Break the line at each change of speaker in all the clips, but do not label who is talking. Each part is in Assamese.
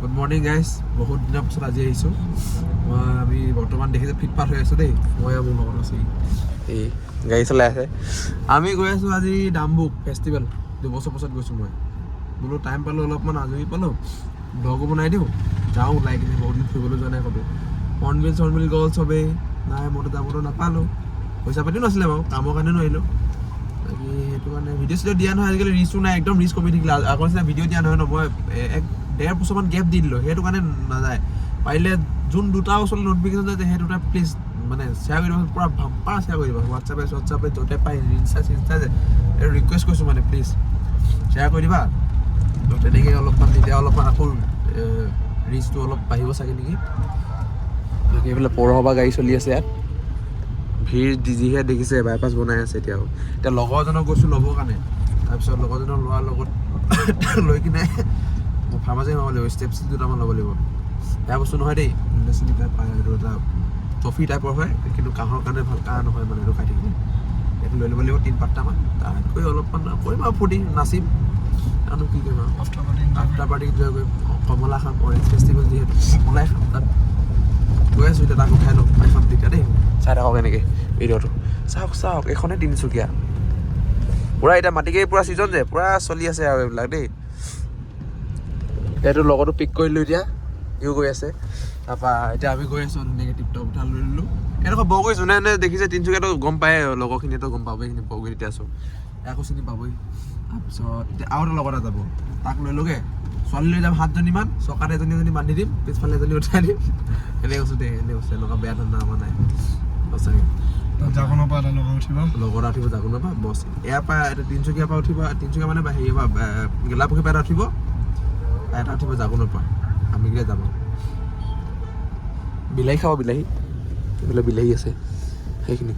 গুড মৰ্ণিং গাইজ, বহুত দিনৰ পিছত আজি আহিছোঁ। আমি বৰ্তমান দেখিছোঁ ফিটপাথ হৈ আছোঁ দেই। মই মোৰ লগত আছোঁ, এই গাড়ী চলাই আছে। আমি গৈ আছোঁ আজি ডাম্বুক ফেষ্টিভেল। 2 বছৰ পাছত গৈছোঁ মই। বোলো টাইম পালোঁ, অলপমান আজৰি পালোঁ, ব্লগো বনাই দিওঁ, যাওঁ ওলাই কিনে। বহুত দিন ফুৰিবলৈ যোৱা নাই ক'তো। হৰ্ণবিল গ'ল চবেই, নাই মইতো যাবলৈ নাপালোঁ। পইচা পাতিও নাছিলে বাৰু, কামৰ কাৰণে নোৱাৰিলোঁ। বাকী সেইটো কাৰণে ভিডিঅ' চিডিঅ' দিয়া নহয়, আজিকালি ৰিচো নাই, একদম ৰিচ কমি থাকিলে। আগৰ নিচিনা ভিডিঅ' দিয়া নহয় ন, মই 1.5 বছৰমান গেপ দি দিলোঁ, সেইটো কাৰণে নাযায়। পাৰিলে যোন দুটা ওচৰলৈ নটিফিকেশ্যন যায় সেই দুটা প্লিজ মানে শ্বেয়াৰ কৰি দিব, পূৰা ভাম্পাৰ শ্বেয়াৰ কৰি দিব। হোৱাটছআপে য'তে পাই ইনষ্টা যে এইটো ৰিকুৱেষ্ট কৰিছোঁ মানে, প্লিজ শ্বেয়াৰ কৰি দিবা। তো তেনেকৈ অলপমান তেতিয়া অলপমান আকৌ ৰিচটো অলপ বাঢ়িব চাগে নেকি। বাকী এইফালে পৌৰসভা গাড়ী চলি আছে ইয়াত, ভিৰ যিহে দেখিছে। বাইপাছ বনাই আছে এতিয়া লগৰজনক গৈছোঁ ল'বৰ কাৰণে। তাৰপিছত লগৰজনক লোৱাৰ লগত লৈ কিনে মই ফাৰ্মাচী সোমাব লাগিব, ষ্টেপছ দুটামান ল'ব লাগিব। বেয়া বস্তু নহয় দেই, ইণ্ডাষ্ট্ৰি টাইপ পায়, এইটো এটা টফি টাইপৰ হয়, কিন্তু কাহৰ কাৰণে ভাল। কাহ নহয় মানে এইটো খাই থাকিলে। এইটো লৈ ল'ব লাগিব 3-4টামান। তাতকৈ অলপমান কৰিম আৰু ফূৰ্তি, নাচিম আৰু কি কৰিম আৰু আফটাৰ পাৰ্টি এনজয় কৰিম। কমলা খাম, অৰেঞ্জ ফেষ্টিভেল যিহেতু কমলাই খাম। তাত গৈ আছোঁ এতিয়া, তাকো খাই লওঁ, খাই খাম তেতিয়া দেই। চাই থাকক এনেকৈ ভিডিঅ'টো, চাওক এইখনেই তিনিচুকীয়া পূৰা। এতিয়া মাটিকাৰী পূৰা ছিজন যে পূৰা চলি আছে আৰু এইবিলাক দেই। এইটো লগতো পিক কৰিলোঁ, এতিয়া ইও গৈ আছে। তাৰপৰা এতিয়া আমি গৈ আছোঁ ধুনীয়াকৈ টিপটপ উঠা লৈ ল'লোঁ। এনেকুৱা বৰগুৰি যোনে দেখিছে তিনিচুকীয়াটো গম পায়, লগৰখিনিয়েতো গম পাবই, এইখিনি বৰগুৰিত এতিয়া আছোঁ, ইয়াকো চিনি পাবই। তাৰপিছত এতিয়া আৰু এটা লগৰ এটা যাব, তাক লৈ ল'গে। ছোৱালী লৈ যাম 7জনীমান, চকাত এজনী বান্ধি দিম, পিছফালে এজনী উঠাই দিম। এনেকৈ কৈছোঁ দেই, এনেকৈ কৈছোঁ। এনেকুৱা বেয়া ধান্দা আমাৰ নাই সঁচাকৈ। জাগোনৰ পৰা এটা লগৰ এটা উঠিব, জাগোনৰ পৰা বছ। ইয়াৰ পৰা তিনিচুকীয়াৰ পৰা উঠিব, তিনিচুকীয়া মানে হেৰিৰ পৰা গেলাপুখুৰীৰ পৰা এটা উঠিব, এটা উঠিব জাগোনৰ পৰা। আমি কেইটা যাম। বিলাহী খাব, বিলাহী এইফালে বিলাহী আছে, সেইখিনি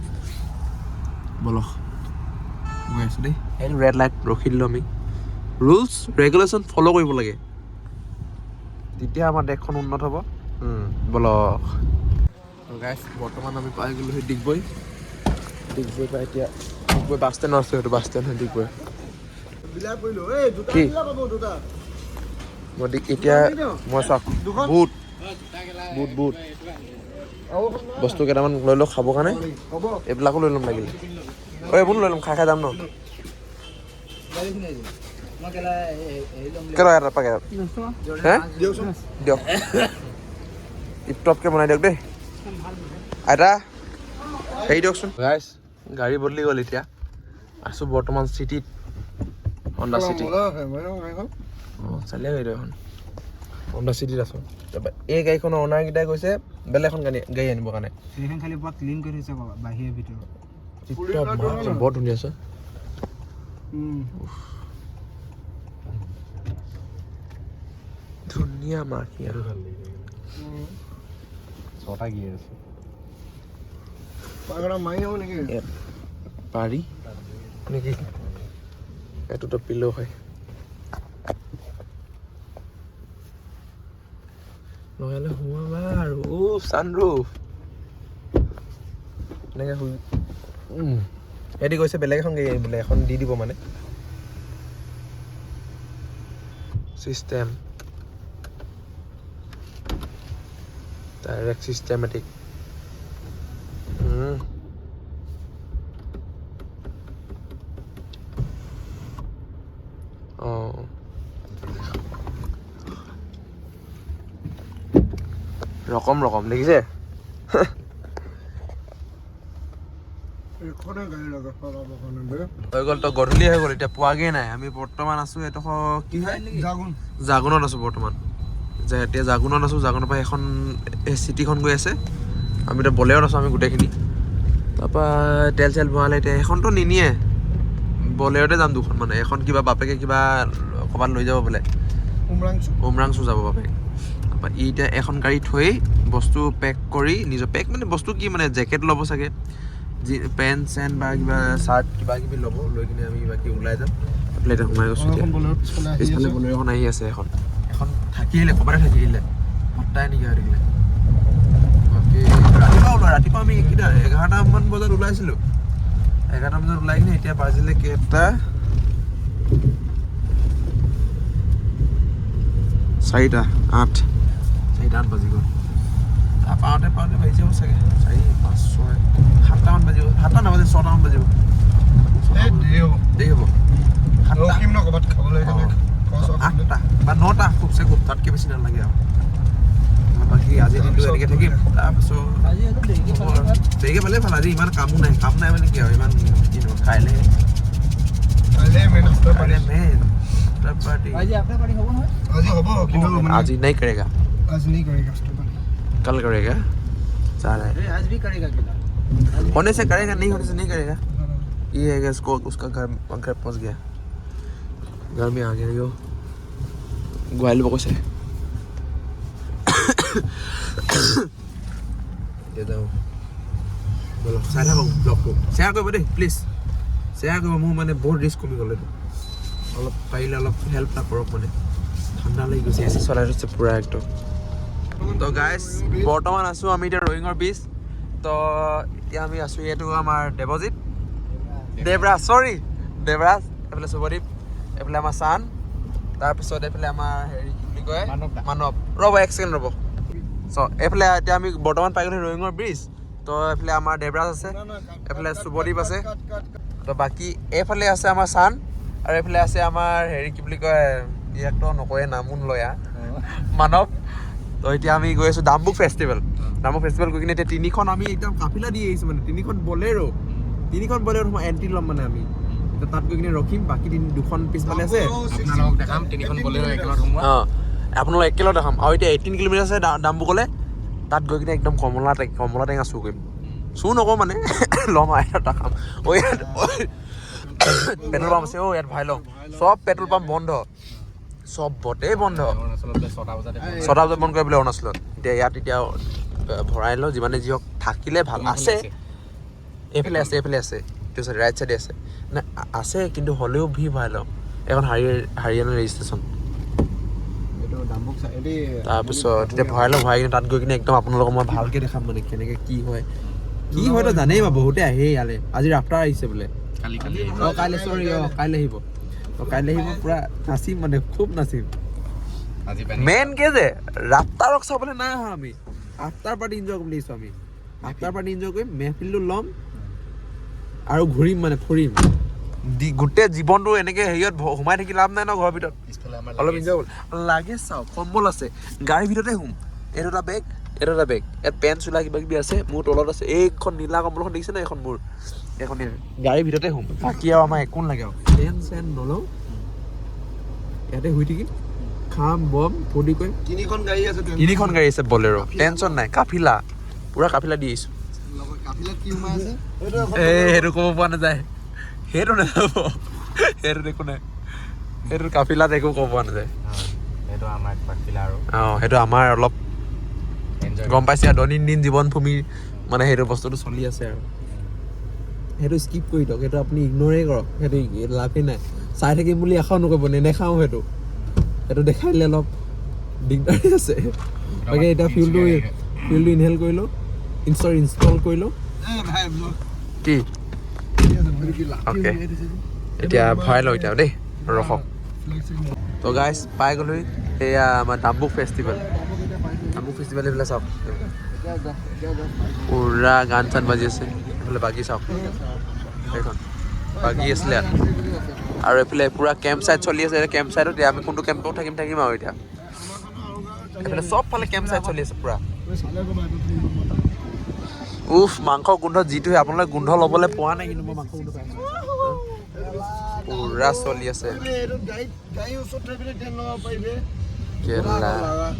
বলক গৈ আছোঁ দেই। এই ৰেড লাইট ৰখি দিলোঁ আমি। ৰুলছ ৰেগুলেশ্যন ফ'ল' কৰিব লাগে, তেতিয়া আমাৰ দেশখন উন্নত হ'ব। বলক গাইছ, বৰ্তমান আমি পাই গ'লোঁ সেই ডিগবৈ পৰা। এতিয়া ডিগবৈ বাছ ষ্টেণ্ডত আছোঁ, সেইটো বাছ ষ্টেণ্ড হয় ডিগবৈ। কি মই এতিয়া মই চাওক বুট বস্তু কেইটামান লৈ লওঁ খাবৰ কাৰণে। এইবিলাকো লৈ ল'ম লাগিলে, এইবোৰ লৈ ল'ম, খাই যাম ন। কেইটকা এটা পেকেট? দিয়ক, টিপটপকৈ বনাই দিয়ক দেই। আইতা হেৰি দিয়কচোন। গাইছ, গাড়ী বদলি গ'ল, এতিয়া আছোঁ বৰ্তমান চিটিত, হণ্ডা চিটি। চালিয়া গাড়ীটো এখন হণ্ডা চিটিত আছোঁ। তাৰপৰা এই গাড়ীখনৰ অ'নাৰকেইটাই কৈছে বেলেগ এখন গাড়ী আনিবৰ কাৰণে।
সেইখন খালি পুৰা ক্লিন কৰি থৈছে বাহিৰে ভিতৰত,
বৰ ধুনীয়া আছে। ধুনীয়া মাখি আৰু 6টা গিয়েৰ আছে। পাৰি নেকি? এইটোতো পিলো হয়, নহ'লে সোমাবা আৰু ছানৰুফ এনেকৈ শুই। সিহঁতি কৈছে বেলেগ এখন গাড়ী বোলে, এখন দি দিব মানে চিষ্টেম, ডাইৰেক্ট চিষ্টেমেটিক। অঁ ৰকম দেখিছে। হৈ গ'ল তো, গধূলি হৈ গ'ল, এতিয়া পোৱাগৈ নাই। আমি বৰ্তমান আছোঁ এডোখৰ কি হয় জাগোনত আছোঁ বৰ্তমান। এতিয়া জাগোনত আছোঁ, জাগোনৰ পৰা এখন চিটিখন গৈ আছে। আমি এতিয়া বলেৰত আছোঁ আমি গোটেইখিনি। তাৰপৰা তেল চেল ভৰালে, এতিয়া এখনতো নিনিয়ে, বলেৰতে যাম দুখন মানে। এখন কিবা বাপেকে কিবা ক'ৰবাত লৈ যাব বোলে, উমৰাংচু যাব বাপেকে। তাৰপৰা এতিয়া এখন গাড়ী থৈ বস্তু পেক কৰি, নিজৰ পেক মানে বস্তু কি মানে জেকেট ল'ব চাগে, পেণ্ট চেণ্ট বা কিবা চাৰ্ট কিবা কিবি ল'ব, লৈ কিনে আমি বাকী ওলাই যাম। এতিয়া সোমাই গৈছোঁ। পিছফালে বলেৰ এখন আহি আছে, এখন থাকিলে ক'ৰবাতে থাকিলে সপ্তাহে নেকি হৈ থাকিলে। বাকী ৰাতিপুৱা আমি কেইটা 11টামান বজাত ওলাইছিলোঁ। 11টা বজাত ওলাই কিনে এতিয়া বাজিলে কেইটা, 4:08 4:08 বাজি গ'ল পাওঁতে বাজি যাব চাগে 4 5 6 7টামান বাজিব 7টা নাবাজে 6টামান বাজিব দেৰি হ'ব 8টা বা 9টা খুবচে খুব তাতকৈ বেছি নালাগে আৰু বাকী আজি দিনটো এনেকৈ থাকিম তাৰপিছত দেৰিকৈ পালে ভাল আজি ইমান কামো নাই মানে কি আৰু ইমান কি নহয় কাইলৈ মেইন आज नहीं करेगा कल करेगा
आज भी करेगा
होने से करेगा नहीं होने से नहीं करेगा ये है कि उसको उसका घर पहुंच गया घर में आ गया यो ग्वाल बको से दे दो बोलो सारा ब्लॉग को शेयर कर दे प्लीज शेयर कर मु माने बहुत रिस्क कमी गले অলপ পাৰিলে অলপ হেল্প এটা কৰক মানে ঠাণ্ডা লাগি গৈছে এচি চলাই আছে পুৰা একদম তো গাইজ বৰ্তমান আছোঁ আমি এতিয়া ৰয়িঙৰ বীচ তো এতিয়া আমি আছোঁ এইটো আমাৰ দেৱৰাজ এইফালে শুভদীপ এইফালে আমাৰ চান তাৰপিছত এইফালে আমাৰ হেৰি কি বুলি কয় মানৱ ৰ'ব এক ছেকেণ্ড ৰ'ব চ' এইফালে এতিয়া আমি বৰ্তমান পাই গ'লোঁ ৰয়িঙৰ ব্ৰিজ তো এইফালে আমাৰ দেৱৰাজ আছে এইফালে শুভদীপ আছে তো বাকী এইফালে আছে আমাৰ চান আৰু এইফালে আছে আমাৰ হেৰি কি বুলি কয় ইয়াকতো নকয়ে নামো নলয়া মানৱ তো এতিয়া আমি গৈ আছোঁ ডাম্বুক ফেষ্টিভেল গৈ কিনে এতিয়া 3খন আমি একদম কাফিলা দি আহিছোঁ মানে 3খন বলেৰো এণ্ট্ৰি ল'ম মানে আমি এতিয়া তাত গৈ কিনে ৰখিম বাকী 2খন পিছফালে আছে
আপোনালোকক দেখাম 3খন বলেৰো একেলগত সোমোৱা
আপোনালোক একেলগত দেখাম আৰু এতিয়া 18 কিলোমিটাৰ আছে ডাম্বুকলৈ তাত গৈ কিনে একদম কমলা টেঙা চুৰ কৰিম চুৰ নকওঁ মানে ল'ম আৰু এটা খাম পেট্ৰল পাম্প আছে ইয়াত ভাই লওঁ চব পেট্ৰল পাম্প বন্ধ চবতে বন্ধ 6টা বজাত বন্ধ কৰে বোলে অৰুণাচলত এতিয়া ইয়াত এতিয়া ভৰাই লওঁ যিমানে যি হওক থাকিলে ভাল আছে এইফালে আছে এইটো ৰাইট চাইডে আছে নাই আছে কিন্তু হ'লেও ভিৰ ভৰাই লওঁ এখন হাৰিয়ানা ৰেজিষ্ট্ৰেশ্যন তাৰপিছত এতিয়া ভৰাই কিনে তাত গৈ কিনে একদম আপোনালোকক মই ভালকৈ দেখাম মানে কেনেকৈ কি হয়তো জানেই বা বহুতে আহে ইয়ালে আজি ৰাফটাৰ আহিছে বোলে কাইলৈ আহিব পুৰা নাচিম মানে খুব নাচিম মেইন কে যে ৰাফটাৰক চাবলৈ নাই অহা আমি আফটাৰ পাৰ্টি এনজয় কৰিম দিছোঁ আমি আফটাৰ পাৰ্টি এনজয় কৰিম মেহফিলটো ল'ম আৰু ঘূৰিম মানে ফুৰিম গোটেই জীৱনটো এনেকৈ হেৰিয়ত সোমাই থাকি লাভ নাই ন ঘৰৰ ভিতৰত অলপ এনজয় কৰিম লাগে চাওক কম্বল আছে গাড়ীৰ ভিতৰতে শুম এইটো এটা বেগ ইয়াত পেণ্ট চোলা কিবা কিবি আছে মোৰ তলত আছে এইখন নীলা কম্বলখন দেখিছে ন এইখন মোৰ এখন গাড়ীৰ ভিতৰতে শুম বাকী আৰু আমাৰ একো নালাগে আৰু চেন নলওঁ ইয়াতে শুই থাকিম খাম বম ফূৰ্তি কৰিম 3খন গাড়ী আছে বলেৰো টেনশ্যন নাই কাফিলা পুৰা কাফিলা দি আহিছোঁ সেইটো ক'ব পৰা নাযায় সেইটো নাযাব সেইটো একো নাই সেইটো কাফিলাত একো ক'ব পৰা নাযায় সেইটো আমাৰ অলপ গম পাইছে আৰু দৈনন্দিন জীৱনভূমি মানে সেইটো বস্তুটো চলি আছে আৰু সেইটো স্কিপ কৰি দিয়ক সেইটো আপুনি ইগন'ৰে কৰক সেইটো লাভেই নাই চাই থাকিম বুলি আশাও নকৰিব নেদেখাওঁ সেইটো দেখাই দিলে অলপ দিগদাৰী আছে বাকী এতিয়া ফিউলটো ইনহেল কৰি লওঁ ইনষ্টল কৰি লওঁ কি অ'কে এতিয়া ভৰাই লওঁ এতিয়া দেই ৰখক তো গাইজ পাই গ'লো এয়া আমাৰ ডাম্বুক ফেষ্টিভেল এইফালে চাওক পুৰা গান চান বাজি আছে এইফালে বাগি চাওক সেইখন বাগি আছিলে আৰু এইফালে পুৰা কেম্প চাইট চলি আছে কেম্প চাইটত আমি কোনটো কেম্পত থাকিম আৰু এতিয়া এইফালে চবফালে কেম্প চাইট চলি আছে পুৰা মাংস গোন্ধ যিটোহে আপোনালোকে গোন্ধ ল'বলৈ পোৱা নাই কিন্তু মই মাংস গোন্ধ পাইছোঁ পুৰা চলি আছে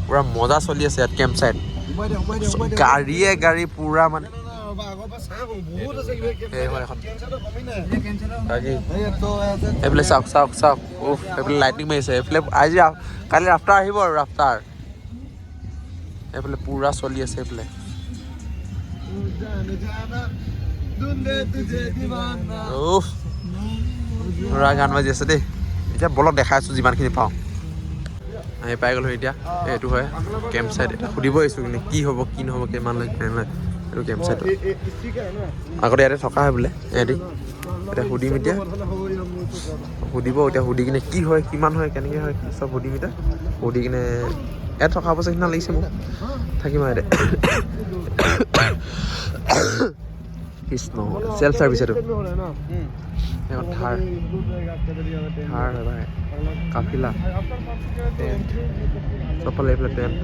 পুৰা মজা চলি আছে ইয়াত কেম্প চাইট গাড়ী পুৰা মানে এইফালে চাওক এইফালে লাইটিং মাৰিছে এইফালে আজি কালি ৰাফটাৰ আহিব আৰু ৰাফটাৰ এইফালে পুৰা চলি আছে এইফালে পুৰা গান বাজি আছে দেই এতিয়া বলক দেখাই আছোঁ যিমানখিনি পাওঁ আমি পাই গ'লোঁ এতিয়া এইটো হয় কেম্প চাইট এটা সুধিব আহিছোঁ কিন্তু কি হ'ব কি নহ'ব কিমান লাগে এইটো কেম্প চাইটটো আগতে ইয়াতে থকা হয় বোলে ইহঁতি এতিয়া সুধিম এতিয়া সুধিব এতিয়া সুধি কিনে কি হয় কিমান হয় কেনেকৈ হয় চব সুধিম এতিয়া সুধি কিনে ইয়াত থকা অৱস্থা সিদিনা লাগিছে মোক থাকিম আৰু ইয়াতে কৃষ্ণ চেল্ফ চাৰ্ভিচ এইটো থাৰ থাৰ হয় ভাই কাফিলা টেণ্ট চবফালে এইফালে টেণ্ট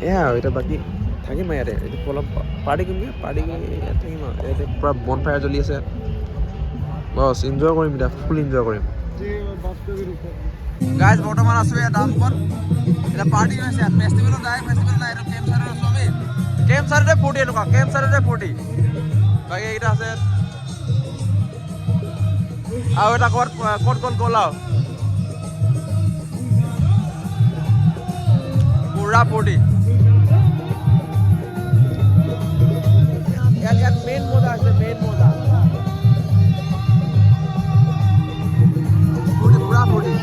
এয়া আৰু এতিয়া বাকী থাকিম আৰু ইয়াতে এতিয়া অলপ পাৰ্টি কৰিমগৈ পাৰ্টি ইয়াত থাকিম আৰু ইয়াতে পূৰা বন ফায়াৰ জ্বলি আছে বছ এনজয় কৰিম এতিয়া ফুল এনজয় কৰিম গাইজ বৰ্তমান আছোঁ ইয়াত ডাম্পত এতিয়া পাৰ্টি হৈছে ইয়াত ফেষ্টিভেলো নাই এইটো কেম্প চাইডৰ চবেই কেম্প চাইডতে ফূৰ্তি এনেকুৱা কেম্প চাইডতে ফূৰ্তি বাকী এইকেইটা আছে আৰু এটা ক'ত গ'ল আৰু পুৰা ফূৰ্তি ইয়াত মেইন মজা আছে মেইন মজা ফূৰ্তি পুৰা ফূৰ্তি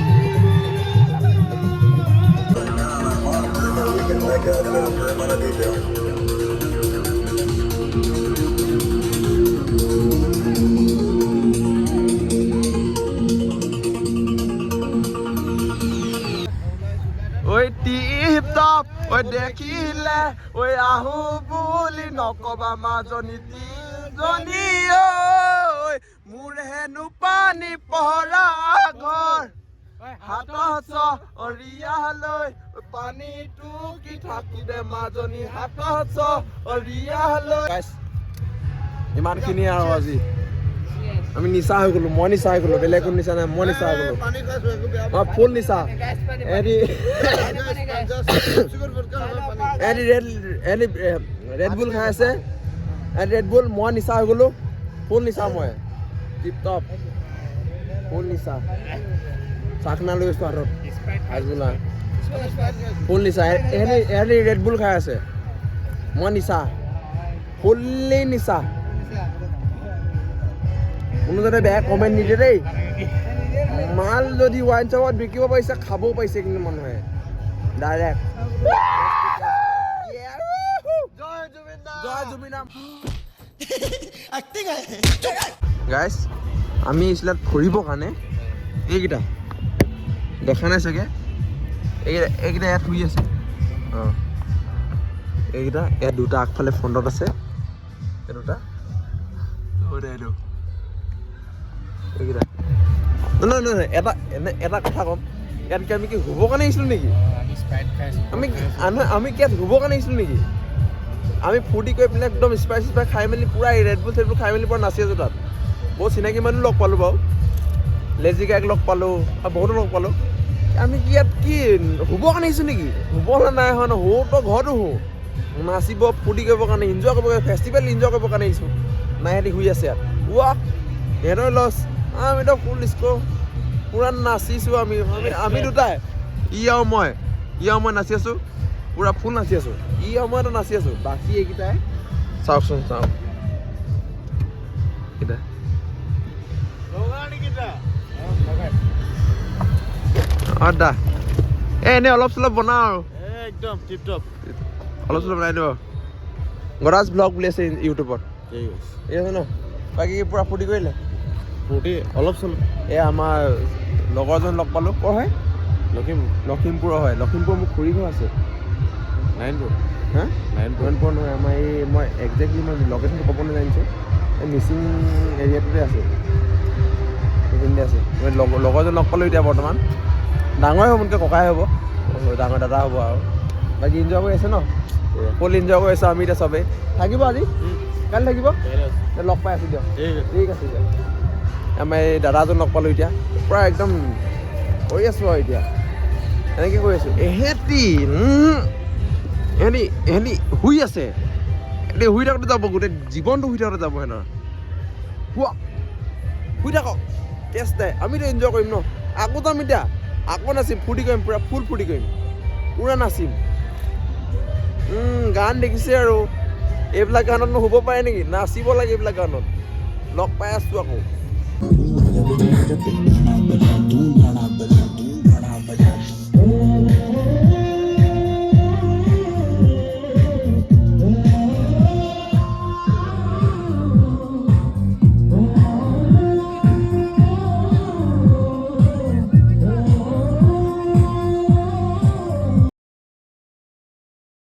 ঐ টিপ টপ ঐ দেখিলে ঐ আহো বুলি নকবা মাজনী তিনিজনী ঐ মোৰ হেনো পানী পহৰা ঘৰ হাতত অৰিয়ালৈ পানীটো কি থাকি দে মাজনী হাতত অৰিয়ালৈ ইমানখিনি আৰু আজি আমি নিচা হৈ গ'লো মই নিচা হৈ গ'লো বেলেগ কোনো নিচা নাই মই নিচা হৈ গ'লো মই ফুল নিচা ৰেড বুল খাই আছে ৰেড বুল মই নিচা হৈ গ'লো ফুল নিচা মই টিপ টপ ফুল নিচা চাকনা লৈ গৈছোঁ হাতত হাজবোলা ফুল নিচা এহেঁতি ৰেড বুল খাই আছে মই নিচা ফুল্লি নিচা কোনো যাতে বেয়া কমেণ্ট নিদিয়ে দেই মাল যদি ৱাইন শ্বপত বিকিব পাৰিছে খাবও পাৰিছে কিন্তু মানুহে ডাইৰেক্ট গাইজ আমি ইছলাত ফুৰিবৰ কাৰণে এইকেইটা দেখা নাই চাগে এইকেইটা ইয়াত শুই আছে অঁ এইকেইটা ইয়াত দুটা আগফালে ফ্ৰণ্টত আছে এই দুটা এইটো এইকেইটা নহয় এটা কথা ক'ম ইয়াত আমি কি শুবৰ কাৰণে আহিছিলোঁ নেকি আমি কি ইয়াত শুবৰ কাৰণে আহিছিলোঁ নেকি আমি ফূৰ্তি কৰি পেলাই একদম স্পাইচ খাই মেলি পূৰা ৰেড বুল চেড বুল খাই মেলি পূৰা নাচি আছোঁ তাত বহুত চিনাকি মানুহ লগ পালোঁ বাৰু লেজি গাইক লগ পালোঁ আৰু বহুতো লগ পালোঁ আমি কি ইয়াত কি শুবৰ কাৰণে আহিছোঁ নেকি শুবলৈ নাই হয় ন তই ঘৰতো শু নাচিব ফূৰ্তি কৰিবৰ কাৰণে এনজয় কৰিব কাৰণে ফেষ্টিভেল এনজয় কৰিবৰ কাৰণে আহিছোঁ নাই সিহঁতি শুই আছে ইয়াত ৱাহ সিহঁতৰ লছ আমিতো ফুল ডিস্কো পূৰা নাচিছোঁ আমি দুটাই ই আৰু মই নাচি আছোঁ পূৰা ফুল নাচি আছোঁ ই আৰু মই নাচি আছোঁ বাকী এইকেইটাই চাওকচোন চাওক এইকেইটা অঁ দা এনেই অলপ চলপ বনাওঁ আৰু
একদম টিপ টপ
অলপ চলপ বনাই দিব গৰাজ ব্লগ বুলি আছে ইউটিউবত ঠিক আছে ন বাকী পূৰা ফূৰ্তি কৰিলে
ফূৰ্তি অলপ চলপ
এই আমাৰ লগৰজন লগ পালোঁ ক'ৰ হয় লখিমপুৰৰ হয় লখিমপুৰ মোৰ খুৰী ঘৰ আছে
নাৰায়ণপুৰ
হা নাৰায়ণপুৰ নহয় আমাৰ এই মই একজেক্টলি মই লোকেশ্যনটো ক'ব নাজানিছোঁ এই মিচিং এৰিয়াটোতে আছে সেইখিনিতে আছে মই লগৰজন লগ পালোঁ এতিয়া বৰ্তমান ডাঙৰে হ'ব মোতকৈ ককাই হ'ব ডাঙৰ দাদা হ'ব আৰু বাকী এনজয় কৰি আছে ন ফুল এনজয় কৰি আছোঁ আমি এতিয়া চবেই থাকিব আজি কালি থাকিব লগ পাই আছোঁ দিয়ক ঠিক আছে দিয়ক আমাৰ এই দাদাজন লগ পালোঁ এতিয়া পূৰা একদম কৰি আছোঁ আৰু এতিয়া এনেকৈ কৰি আছোঁ এহেঁতি শুই আছে এহেঁতি শুই থাকোঁতে যাব গোটেই জীৱনটো শুই থাকোঁতে যাব সিহঁতৰ শুই থাকক কেছ নাই আমিতো এনজয় কৰিম ন আকৌ যাম এতিয়া আকৌ নাচিম ফূৰ্তি কৰিম পূৰা ফুল ফূৰ্তি কৰিম পূৰা নাচিম গান দেখিছে আৰু এইবিলাক গানতনো শুব পাৰে নেকি নাচিব লাগে এইবিলাক গানত লগ পাই আছোঁ আকৌ